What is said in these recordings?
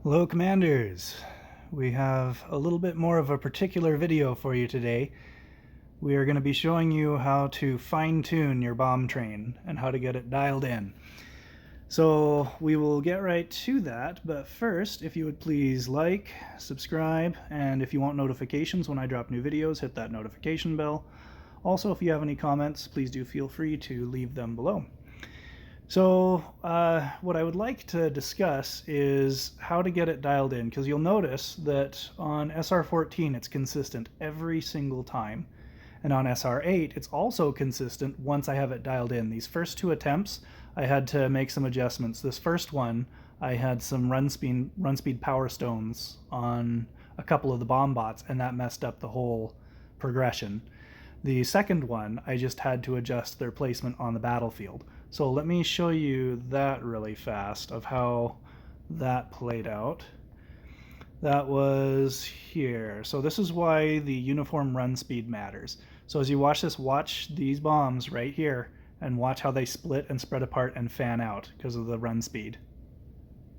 Hello Commanders! We have a little bit more of a particular video for you today. We are going to be showing you how to fine-tune your bomb train and how to get it dialed in. So we will get right to that, but first, if you would please like, subscribe, and if you want notifications when I drop new videos, hit that notification bell. Also, if you have any comments, please do feel free to leave them below. So what I would like to discuss is how to get it dialed in, because you'll notice that on SR14 it's consistent every single time, and on SR8 it's also consistent once I have it dialed in. These first two attempts I had to make some adjustments. This first one I had some run speed Powerstones on a couple of the Bombots, and that messed up the whole progression. The second one, I just had to adjust their placement on the battlefield. So let me show you that really fast of how that played out. That was here. So this is why the uniform run speed matters. So as you watch this, watch these bombs right here and watch how they split and spread apart and fan out because of the run speed.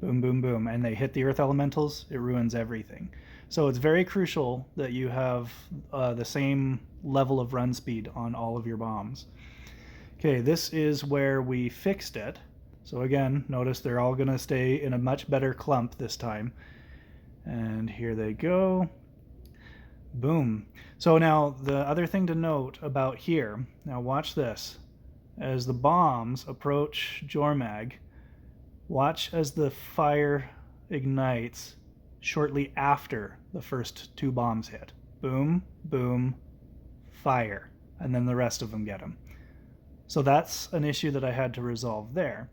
Boom, boom, boom. And they hit the earth elementals, it ruins everything. So it's very crucial that you have the same level of run speed on all of your bombs. Okay, this is where we fixed it. So again, notice they're all going to stay in a much better clump this time. And here they go. Boom. So now the other thing to note about here, now watch this. As the bombs approach Jormag, watch as the fire ignites shortly after the first two bombs hit. Boom, boom, fire. And then the rest of them get them. So that's an issue that I had to resolve there.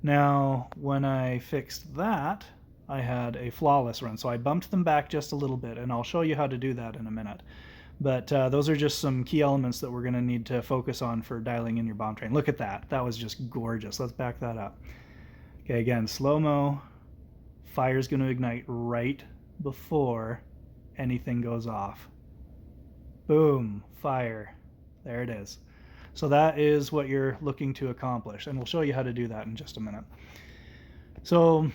Now, when I fixed that, I had a flawless run. So I bumped them back just a little bit, and I'll show you how to do that in a minute. But those are just some key elements that we're going to need to focus on for dialing in your bomb train. Look at that. That was just gorgeous. Let's back that up. Okay, again, slow-mo. Fire's going to ignite right before anything goes off. Boom, fire. There it is. So that is what you're looking to accomplish, and we'll show you how to do that in just a minute. So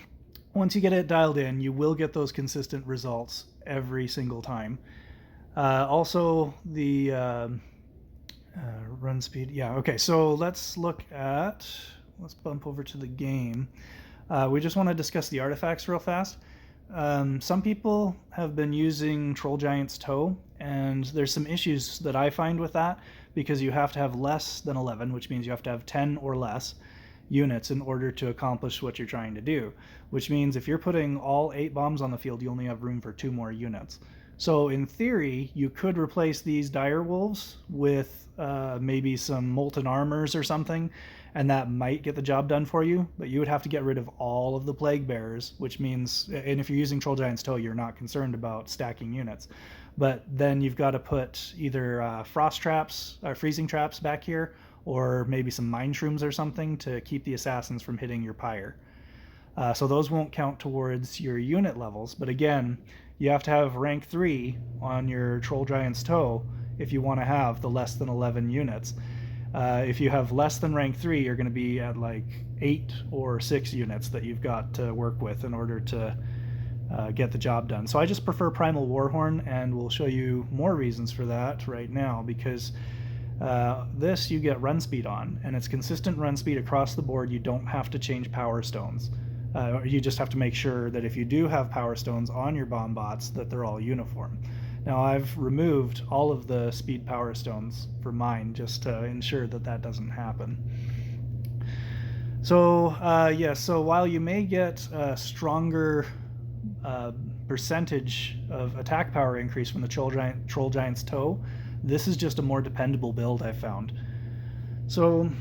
once you get it dialed in, you will get those consistent results every single time. Also, the run speed. Yeah, okay, so let's bump over to the game. We just want to discuss the artifacts real fast. Some people have been using Troll Giant's Toe, and there's some issues that I find with that, because you have to have less than 11, which means you have to have 10 or less units in order to accomplish what you're trying to do, which means if you're putting all 8 bombs on the field, you only have room for 2 more units. So in theory, you could replace these dire wolves with maybe some molten armors or something, and that might get the job done for you, but you would have to get rid of all of the Plaguebearers, which means, and if you're using Troll Giant's Toe, you're not concerned about stacking units. But then you've got to put either frost traps or freezing traps back here, or maybe some mine shrooms or something to keep the assassins from hitting your pyre. So those won't count towards your unit levels, but again, you have to have rank 3 on your Troll Giant's Toe if you want to have the less than 11 units. If you have less than rank 3, you're going to be at like 8 or 6 units that you've got to work with in order to get the job done. So I just prefer Primal Warhorn, and we'll show you more reasons for that right now, because this you get run speed on, and it's consistent run speed across the board. You don't have to change Powerstones. You just have to make sure that if you do have Powerstones on your Bombots, that they're all uniform. Now I've removed all of the speed Powerstones for mine just to ensure that that doesn't happen. So so while you may get a stronger percentage of attack power increase from the Troll Giant's Toe, this is just a more dependable build I've found. So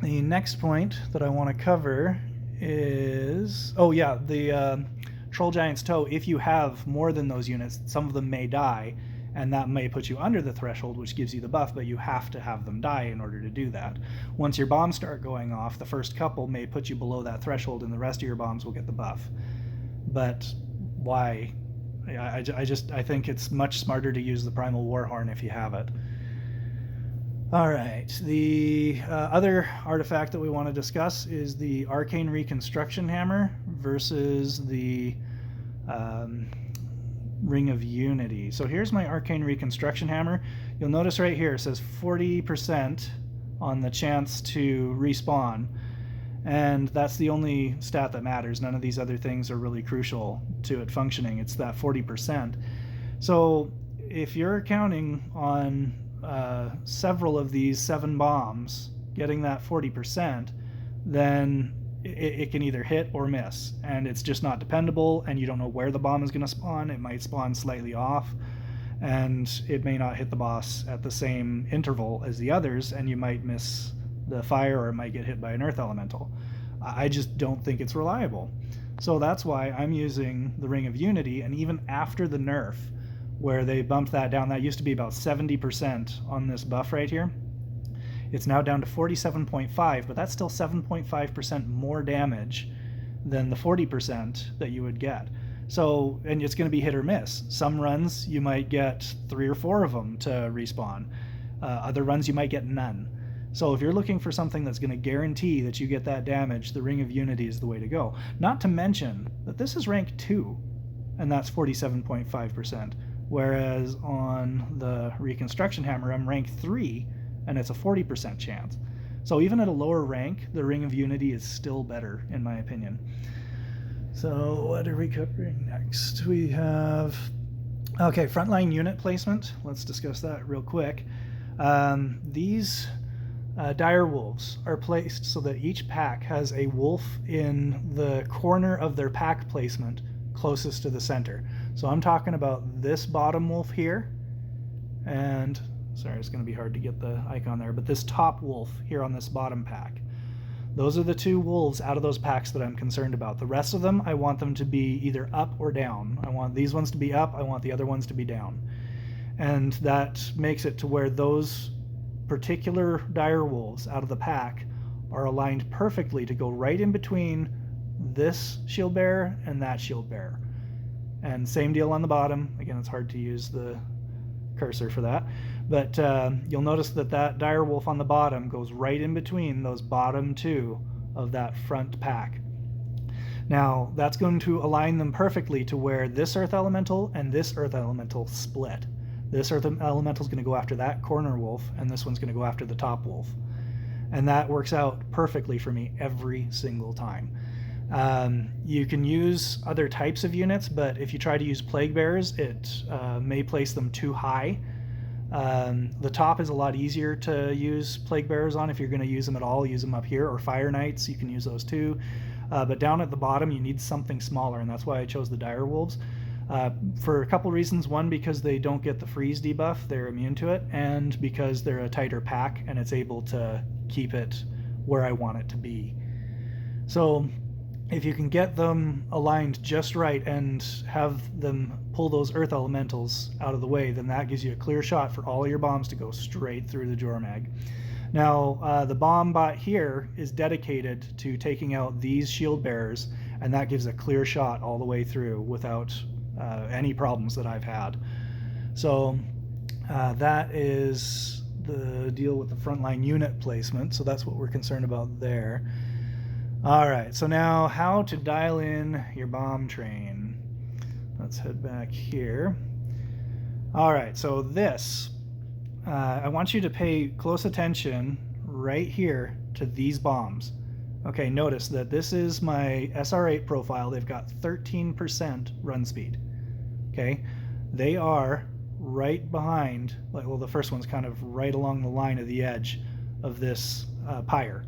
the next point that I want to cover is, the Troll Giant's Toe. If you have more than those units, some of them may die, and that may put you under the threshold, which gives you the buff, but you have to have them die in order to do that. Once your bombs start going off, the first couple may put you below that threshold, and the rest of your bombs will get the buff. But why? I think it's much smarter to use the Primal Warhorn if you have it. Alright, the other artifact that we want to discuss is the Arcane Reconstruction Hammer versus the Ring of Unity. So here's my Arcane Reconstruction Hammer. You'll notice right here it says 40% on the chance to respawn, and that's the only stat that matters. None of these other things are really crucial to it functioning. It's that 40%. So if you're counting on several of these 7 bombs getting that 40%, then it can either hit or miss, and it's just not dependable, and you don't know where the bomb is going to spawn. It might spawn slightly off, and it may not hit the boss at the same interval as the others, and you might miss the fire, or it might get hit by an earth elemental. I just don't think it's reliable. So that's why I'm using the Ring of Unity, and even after the nerf, where they bumped that down, that used to be about 70% on this buff right here. It's now down to 47.5, but that's still 7.5% more damage than the 40% that you would get. So, and it's going to be hit or miss. Some runs you might get 3 or 4 of them to respawn. Other runs you might get none. So if you're looking for something that's going to guarantee that you get that damage, the Ring of Unity is the way to go. Not to mention that this is rank 2, and that's 47.5%. Whereas on the Reconstruction Hammer, I'm rank 3, and it's a 40% chance. So even at a lower rank, the Ring of Unity is still better, in my opinion. So what are we covering next? We have, okay, frontline unit placement. Let's discuss that real quick. These dire wolves are placed so that each pack has a wolf in the corner of their pack placement closest to the center. So I'm talking about this bottom wolf here, and sorry, it's going to be hard to get the icon there, but this top wolf here on this bottom pack. Those are the 2 wolves out of those packs that I'm concerned about. The rest of them, I want them to be either up or down. I want these ones to be up, I want the other ones to be down. And that makes it to where those particular dire wolves out of the pack are aligned perfectly to go right in between this shield bearer and that shield bearer. And same deal on the bottom. Again, it's hard to use the cursor for that, but you'll notice that that dire wolf on the bottom goes right in between those bottom 2 of that front pack. Now that's going to align them perfectly to where this earth elemental and this earth elemental split. This earth elemental is going to go after that corner wolf, and this one's going to go after the top wolf, and that works out perfectly for me every single time. You can use other types of units, but if you try to use Plaguebearers, it may place them too high. The top is a lot easier to use Plaguebearers on if you're going to use them at all. Use them up here, or Fire Knights, you can use those too. But down at the bottom, you need something smaller, and that's why I chose the Dire Wolves. For a couple reasons. One, because they don't get the freeze debuff, they're immune to it, and because they're a tighter pack and it's able to keep it where I want it to be. So if you can get them aligned just right and have them pull those earth elementals out of the way, then that gives you a clear shot for all your bombs to go straight through the Jormag. Now, the Bombot here is dedicated to taking out these shield bearers, and that gives a clear shot all the way through without any problems that I've had. So that is the deal with the frontline unit placement, so that's what we're concerned about there. Alright, so now how to dial in your bomb train. Let's head back here. Alright, so this, I want you to pay close attention right here to these bombs. Okay, notice that this is my SR8 profile. They've got 13% run speed. Okay, they are right behind, well, the first one's kind of right along the line of the edge of this pyre.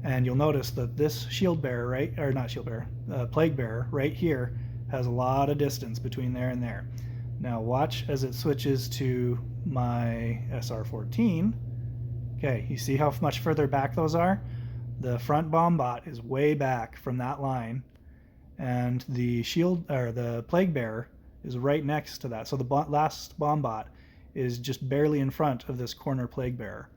And you'll notice that this shield bearer, right, or not shield bearer, plague bearer right here has a lot of distance between there and there. Now watch as it switches to my SR14. Okay, you see how much further back those are? The front Bombot is way back from that line, and the shield, or the plague bearer, is right next to that. So the last Bombot is just barely in front of this corner plague bearer.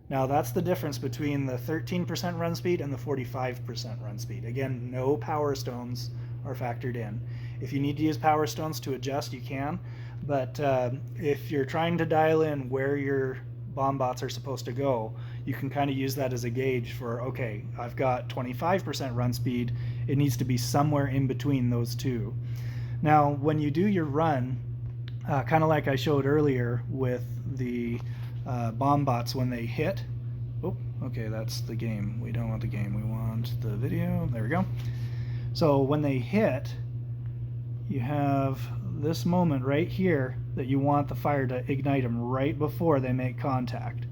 Now that's the difference between the 13% run speed and the 45% run speed. Again, no Powerstones are factored in. If you need to use Powerstones to adjust, you can, but if you're trying to dial in where your Bombots are supposed to go, you can kind of use that as a gauge for, okay, I've got 25% run speed, it needs to be somewhere in between those two. Now, when you do your run, kind of like I showed earlier with the Bombots when they hit. Oh, okay, that's the game. We don't want the game. We want the video. There we go. So when they hit, you have this moment right here that you want the fire to ignite them right before they make contact.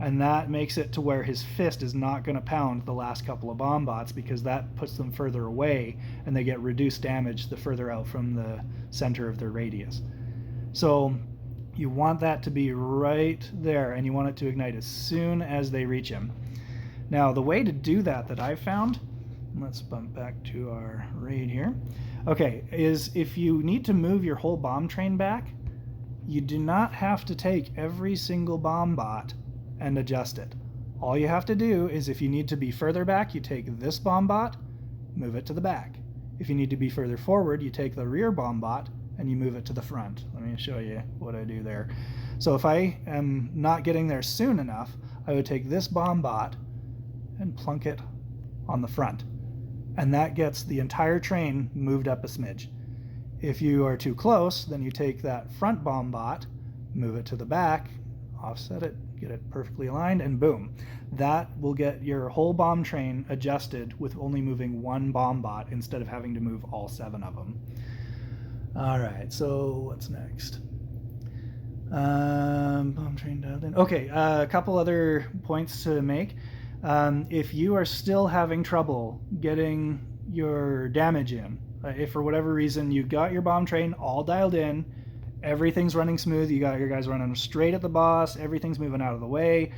And that makes it to where his fist is not going to pound the last couple of Bombots, because that puts them further away and they get reduced damage the further out from the center of their radius. So you want that to be right there, and you want it to ignite as soon as they reach him. Now, the way to do that I've found, let's bump back to our raid here. Okay, is if you need to move your whole bomb train back, you do not have to take every single Bombot and adjust it. All you have to do is, if you need to be further back, you take this Bombot, move it to the back. If you need to be further forward, you take the rear Bombot and you move it to the front. Let me show you what I do there. So if I am not getting there soon enough, I would take this Bombot and plunk it on the front. And that gets the entire train moved up a smidge. If you are too close, then you take that front Bombot, move it to the back, offset it, get it perfectly aligned, and boom. That will get your whole bomb train adjusted with only moving one Bombot instead of having to move all 7 of them. All right, so what's next? Bomb train dialed in. Okay, a couple other points to make. If you are still having trouble getting your damage in, if for whatever reason you got your bomb train all dialed in, everything's running smooth, you got your guys running straight at the boss, everything's moving out of the way,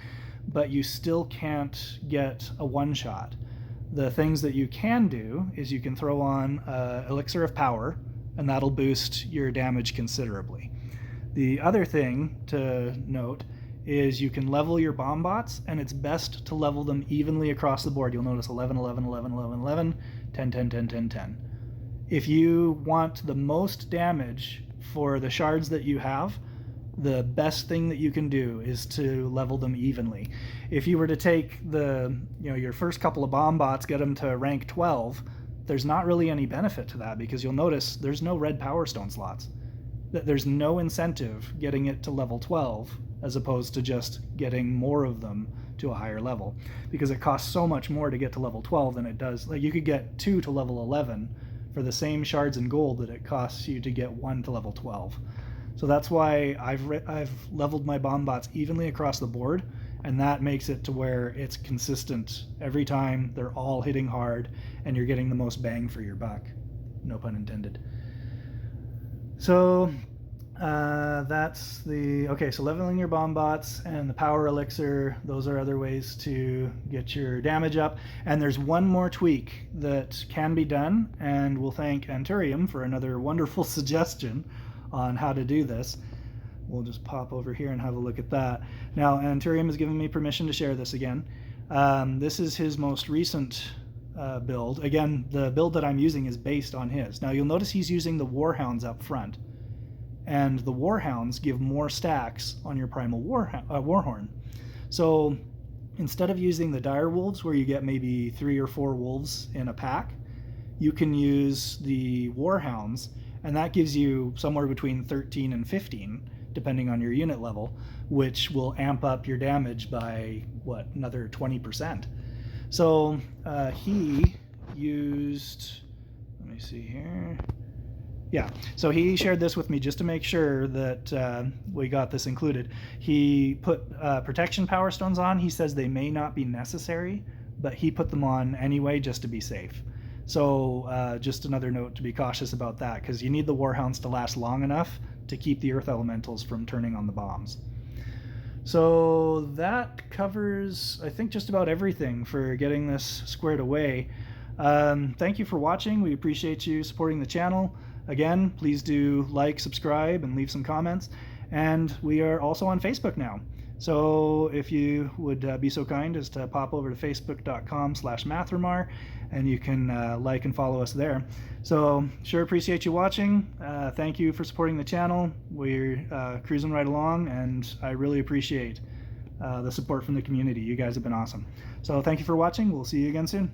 but you still can't get a one-shot, the things that you can do is you can throw on Elixir of Power, and that'll boost your damage considerably. The other thing to note is you can level your Bombots, and it's best to level them evenly across the board. You'll notice 11, 11, 11, 11, 11, 10, 10, 10, 10, 10. If you want the most damage for the shards that you have, the best thing that you can do is to level them evenly. If you were to take your first couple of Bombots, get them to rank 12, there's not really any benefit to that, because you'll notice there's no red Powerstone slots. There's no incentive getting it to level 12 as opposed to just getting more of them to a higher level, because it costs so much more to get to level 12 than it does. Like, you could get 2 to level 11 for the same shards and gold that it costs you to get 1 to level 12. So that's why I've leveled my Bombots evenly across the board, and that makes it to where it's consistent every time. They're all hitting hard, and you're getting the most bang for your buck. No pun intended. So that's the... Okay, so leveling your Bombots and the Power Elixir, those are other ways to get your damage up. And there's one more tweak that can be done, and we'll thank Anturium for another wonderful suggestion on how to do this. We'll just pop over here and have a look at that. Now, Anturium has given me permission to share this again. This is his most recent build. Again, the build that I'm using is based on his. Now, you'll notice he's using the Warhounds up front. And the Warhounds give more stacks on your Primal Warhorn. So instead of using the Dire Wolves, where you get maybe 3 or 4 wolves in a pack, you can use the Warhounds, and that gives you somewhere between 13 and 15, depending on your unit level, which will amp up your damage by, what, another 20%. So he used, let me see here. Yeah, so he shared this with me just to make sure that we got this included. He put protection Powerstones on. He says they may not be necessary, but he put them on anyway just to be safe. So just another note to be cautious about that, because you need the Warhounds to last long enough to keep the Earth Elementals from turning on the bombs. So that covers, I think, just about everything for getting this squared away. Thank you for watching. We appreciate you supporting the channel. Again, please do like, subscribe, and leave some comments. And we are also on Facebook now. So if you would be so kind as to pop over to facebook.com/Mathramar, and you can like and follow us there. So sure appreciate you watching. Thank you for supporting the channel. We're cruising right along, and I really appreciate the support from the community. You guys have been awesome. So thank you for watching. We'll see you again soon.